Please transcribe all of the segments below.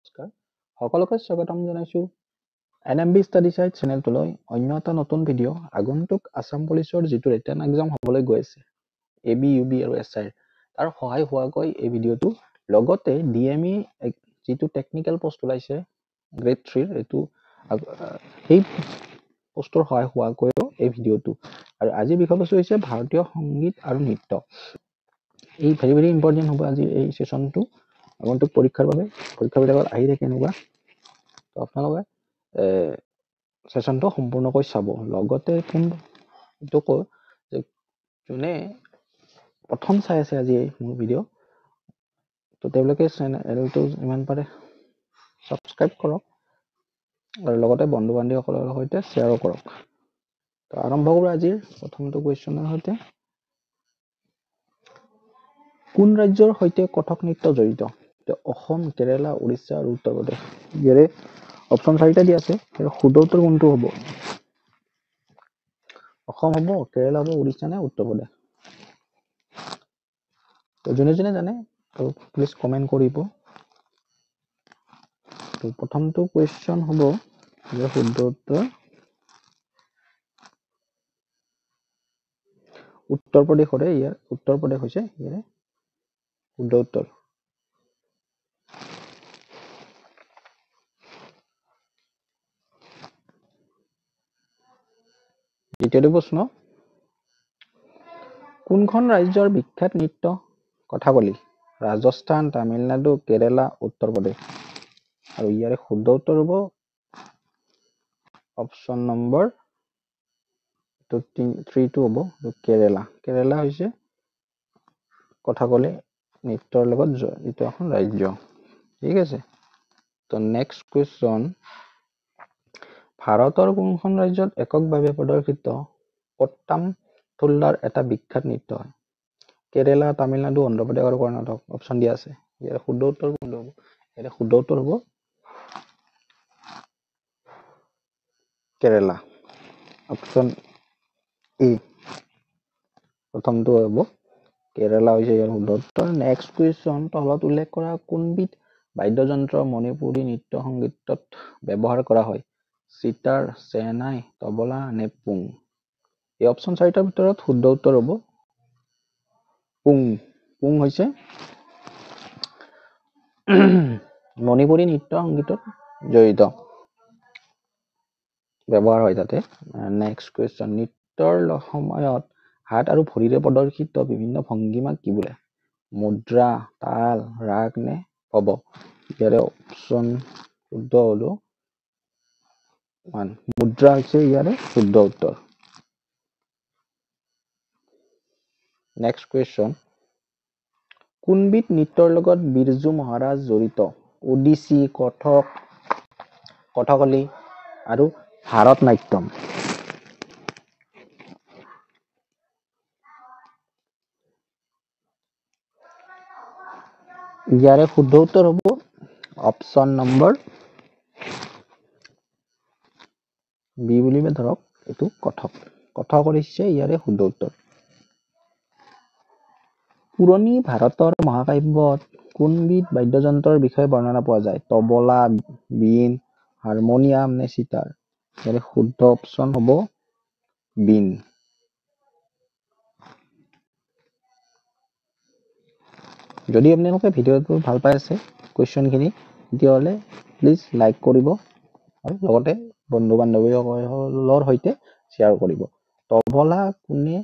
নমস্কাৰ সকলোকে স্বাগতম জনাইছো NMB ষ্টাডি চাইট চেনেলটোলৈ অন্য এটা নতুন ভিডিঅ' আগন্তুক আসাম পুলিচৰ যিটো ৰিটেন এক্সাম হ'বলৈ গৈ আছে AB UB আৰু SI তাৰ সহায় হোৱাকৈ এই ভিডিঅ'টো লগতে DME যিটো টেকনিক্যাল পোষ্ট ওলাইছে গ্ৰেড 3 এটো এই পোষ্টৰ সহায় হোৱাকৈ এই ভিডিঅ'টো আৰু আজি বিষয়বস্তু হৈছে ভাৰতীয় সংগীত আৰু নৃত্য এই ভেৰি ইম্পৰ্টেন্ট হ'ব আজি এই সেশনটো আগন্তুক পৰীক্ষাৰ বাবে পৰীক্ষাবিলাকত আহি থাকে এনেকুৱা তো আপোনালোকে সেশনটো সম্পূৰ্ণকৈ চাব লগতে কোনটো কয় যে যোনে প্ৰথম চাই আছে আজি মোৰ ভিডিঅ' তো তেওঁলোকে চেনেলটো ইমান পাৰে সাবস্ক্ৰাইব কৰক আৰু লগতে বন্ধু বান্ধৱীসকলৰ সৈতে শ্বেয়াৰ কৰক তো আৰম্ভ কৰো আজিৰ প্ৰথমটো কোৱেশ্চনৰ সৈতে কোন ৰাজ্যৰ সৈতে কথক নৃত্য জড়িত অসম কেৰালা উৰিষ্যা আৰু উত্তৰ প্ৰদেশ ইয়াৰে অপচন 4টা দিয়া আছে ইয়াৰ শুদ্ধ উত্তৰ কোনটো হ'ব অসম হ'ব কেৰালা হ'ব উৰিষ্যা নে উত্তৰ প্ৰদেশ তো যোনে জানে তো প্লিজ কমেন্ট কৰিব তো প্ৰথমটো কোৱেশ্চন হ'ব ইয়াৰ শুদ্ধ উত্তৰ উত্তৰ প্ৰদেশৰে ইয়াৰ উত্তৰ প্ৰদেশ হৈছে ইয়াৰে শুদ্ধ উত্তৰ দ্বিতীয়টো প্ৰশ্ন কোনখন ৰাজ্যৰ বিখ্যাত নৃত্য কথাকলি ৰাজস্থান তামিলনাডু কেৰালা উত্তৰ প্ৰদেশ আৰু ইয়াৰে শুদ্ধ উত্তৰ হ'ব অপচন নম্বৰ 3 হ'ব কেৰালা হৈছে কথাকলি নৃত্যৰ লগত জড়িত এখন ৰাজ্য ঠিক আছে তো নেক্সট কোৱেশ্চন ভাৰতৰ কোনখন ৰাজ্যত এককভাৱে প্ৰদৰ্শিত পট্টাম থুল্লাৰ এটা বিখ্যাত নৃত্য হয় কেৰালা তামিলনাডু অন্ধ্ৰ প্ৰদেশ আৰু কৰ্ণাটক অপচন দিয়া আছে ইয়াৰ শুদ্ধ উত্তৰ কোনটো হ'ব ইয়াৰ শুদ্ধ উত্তৰ হ'ব কেৰালা অপচন ই প্ৰথমটো হ'ব কেৰালা হৈছে ইয়াৰ শুদ্ধ উত্তৰ নেক্সট কুৱেশ্চন তলত উল্লেখ কৰা কোনবিধ বাদ্যযন্ত্ৰ মণিপুৰী নৃত্য সংগীতত ব্যৱহাৰ কৰা হয় সিতাৰ চেনাই তবলা নে পুং এই অপচন 4টাৰ ভিতৰত শুদ্ধ উত্তৰ হ'ব পুং হৈছে মণিপুৰী নৃত্য সংগীতত জড়িত ব্যৱহাৰ হয় তাতে নেক্সট কুৱেশ্চন নৃত্যৰ সময়ত হাত আৰু ভৰিৰে প্ৰদৰ্শিত বিভিন্ন ভংগিমাক কি বোলে মুদ্ৰা তাল ৰাগ নে পব ইয়াৰে অপচন শুদ্ধ হলো মুদ্ৰা হৈছে ইয়াৰে শুদ্ধ উত্তৰ নেক্সট কুৱেশ্চন কোনবিধ নৃত্যৰ লগত বিৰজু মহাৰাজ জড়িত ওডিচি কথকলি আৰু ভাৰত নাট্যম ইয়াৰে শুদ্ধ উত্তৰ হ'ব অপচন নম্বৰ বি বুলিবে ধৰক এইটো কথকলি হৈছে ইয়াৰে শুদ্ধ উত্তৰ পুৰণি ভাৰতৰ মহাকাব্যত কোনবিধ বাদ্যযন্ত্ৰৰ বিষয়ে বৰ্ণনা পোৱা যায় তবলা বীণ হাৰমনিয়াম নে সিতাৰ ইয়াৰে শুদ্ধ অপচন হ'ব বীণ যদি আপোনালোকে ভিডিঅ'টো ভাল পাই আছে কোৱেশ্চনখিনি তেতিয়াহ'লে প্লিজ লাইক কৰিব আৰু লগতে বন্ধু বান্ধৱীসকলৰ সৈতে শ্বেয়াৰ কৰিব তবলা কোনে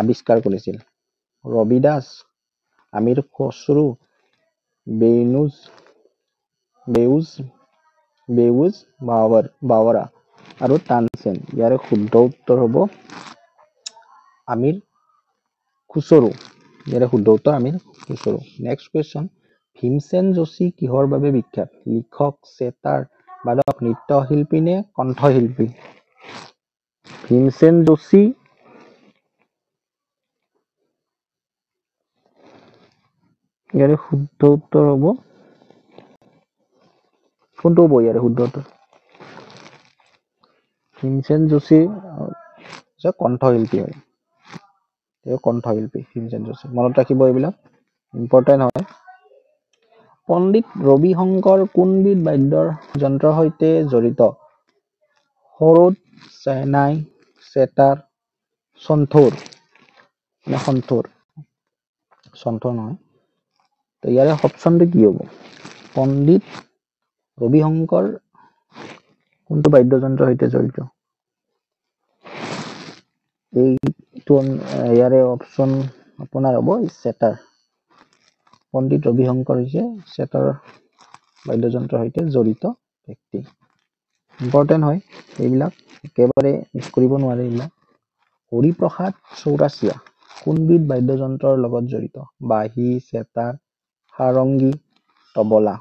আৱিষ্কাৰ কৰিছিল ৰবি দাস আমিৰ খসৰু বেউজ বাৱৰা আৰু তানসেন ইয়াৰে শুদ্ধ উত্তৰ হ'ব আমিৰ খুসৰু ইয়াৰে শুদ্ধ উত্তৰ আমিৰ খুসৰু নেক্সট কুৱেশ্চন ভীমসেন যোশী কিহৰ বাবে বিখ্যাত লিখক চেতাৰ বাদক নৃত্যশিল্পী নে কণ্ঠশিল্পী ভীমসেন যোশী ইয়াৰে শুদ্ধ উত্তৰ হ'ব কোনটো হ'ব ইয়াৰে শুদ্ধ উত্তৰ ভীমসেন যোশী কণ্ঠশিল্পী হয় কণ্ঠশিল্পী ভীমসেন যোশী মনত ৰাখিব এইবিলাক ইম্পৰ্টেন্ট হয় পণ্ডিত ৰবি শংকৰ কোনবিধ বাদ্যৰ যন্ত্ৰৰ সৈতে জড়িত? সৰুদ, চেহনাই, চেতাৰ, সন্থুৰ। সন্থুৰ নহয়। তো ইয়াৰে অপশ্যনটো কি হ'ব? পণ্ডিত ৰবি শংকৰ কোনটো বাদ্যযন্ত্ৰৰ সৈতে জড়িত? ইয়াৰে অপশ্যন আপোনাৰ হ'ব চেতাৰ। পণ্ডিত ৰবি শংকৰ হৈছে চেতাৰ বাদ্যযন্ত্ৰৰ সৈতে জড়িত ব্যক্তি। ইম্পৰ্টেণ্ট হয় এইবিলাক, একেবাৰে মিছ কৰিব নোৱাৰে এইবিলাক। হৰিপ্ৰসাদ চৌৰাচিয়া কোনবিধ বাদ্যযন্ত্ৰৰ লগত জড়িত? বাঁহী, চেতাৰ, সাৰংগী, তবলা।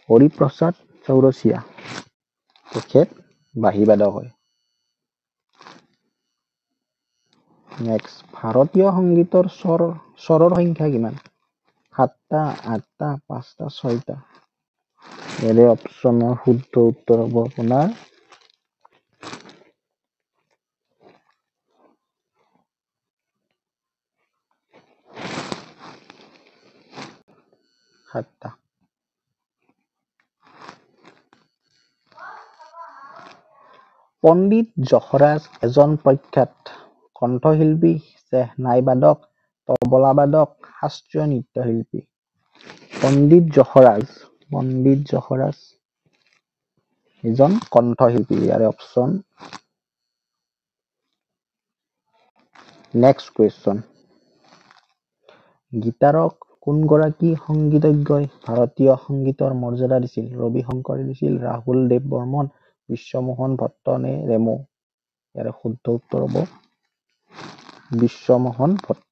হৰিপ্ৰসাদ চৌৰচিয়া তেখেত বাঁহীবাদক হয়। নেক্সট, ভাৰতীয় সংগীতৰ স্বৰৰ সংখ্যা কিমান? 7টা, 8টা, 5টা, 6টা। ইয়াৰে অপশ্যনৰ শুদ্ধ উত্তৰ হ'ব আপোনাৰ 7টা। পণ্ডিত যশৰাজ এজন প্ৰখ্যাত কণ্ঠশিল্পী, চেহনাইবাদক, তবলাবাদক, শাস্ত্ৰীয় নৃত্যশিল্পী। পণ্ডিত যশৰাজ এজন কণ্ঠশিল্পী। ইয়াৰে অপশ্যন। নেক্সট কুৱেশ্যন, গীটাৰক কোনগৰাকী সংগীতজ্ঞই ভাৰতীয় সংগীতৰ মৰ্যাদা দিছিল? ৰবি শংকৰে দিছিল, ৰাহুল দেৱ বৰ্মন, বিশ্বমোহন ভট্ট নে ৰেমো? ইয়াৰে শুদ্ধ উত্তৰ হ'ব বিশ্বমোহন ভট্ট।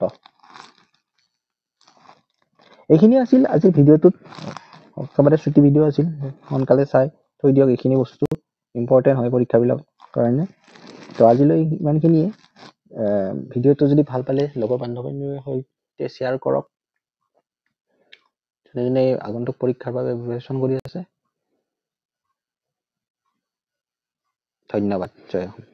এইখিনি আছিল আজিৰ ভিডিঅ'টোত, একেবাৰে ছুটি ভিডিঅ' আছিল, সোনকালে চাই থৈ দিয়ক। এইখিনি বস্তু ইম্পৰ্টেণ্ট হয় পৰীক্ষাবিলাকৰ কাৰণে। তো আজিলৈ ইমানখিনিয়ে। ভিডিঅ'টো যদি ভাল পালে লগৰ বান্ধৱীৰ সৈতে শ্বেয়াৰ কৰক। যোনে আগন্তুক পৰীক্ষাৰ বাবে প্ৰিপাৰেচন কৰি আছে। ধন্যবাদ। জয় অসম।